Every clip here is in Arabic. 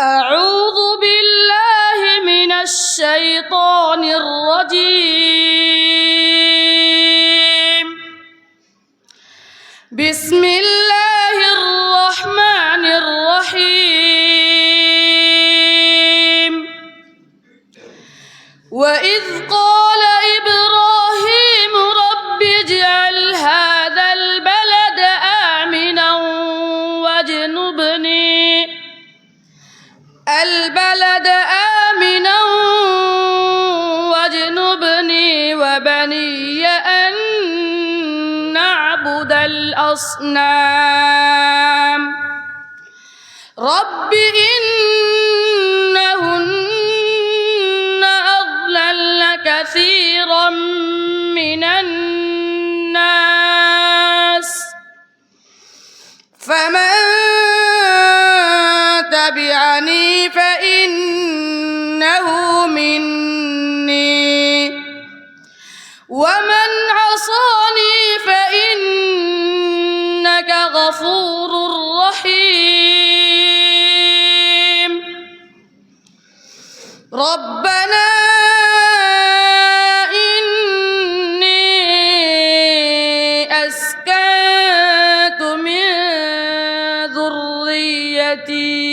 أعوذ بالله من الشيطان الرجيم. بسم الله الرحمن الرحيم. وإذ قال إبراهيم رب اجعل هذا البلد آمنا واجنبني وبني أن نعبد الأصنام رب إنهن أضللن كثيرا من الناس فمن تبعني فإنه مني ومن عصاني فإنك غفور رحيم. ربنا إني أسكنت من ذريتي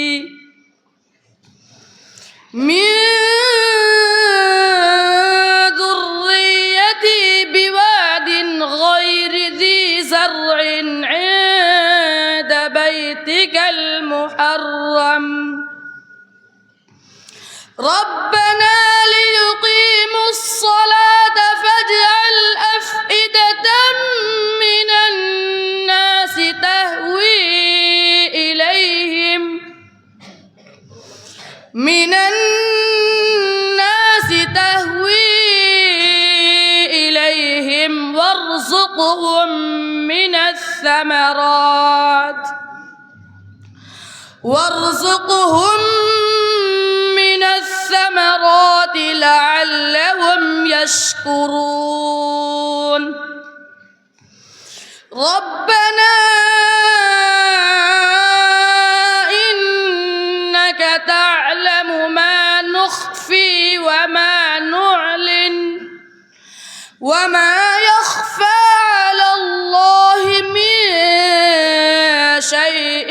بواد غير ذي زرع عند بيتك المحرم ربنا ليقيموا الصلاة فاجعل أفئدة من الناس تهوي إليهم وارزقهم من الثمرات لعلهم يشكرون. ربنا إنك تعلم ما نخفي وما نعلن وما يخفى على الله من شيء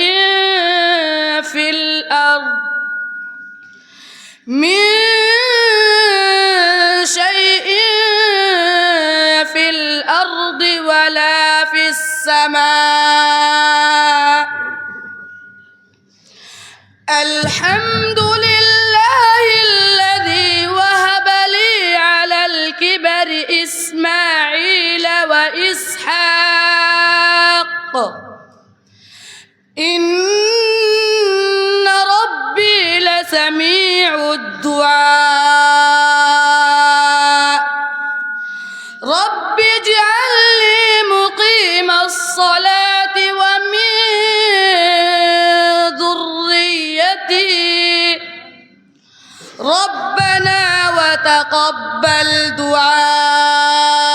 في الأرض ولا في السماء. الحمد لله الذي وهب لي على الكبر إسماعيل وإسحاق إن ربي لسميع الدعاء. رب اجعلني مقيم الصلاة ومن ذريتي ربنا وتقبل دعاء.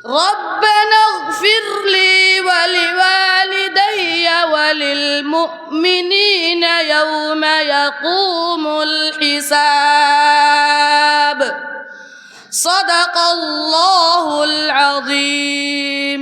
ربنا اغفر لي ولوالدي وللمؤمنين يوم يقوم الحساب. صدق الله العظيم.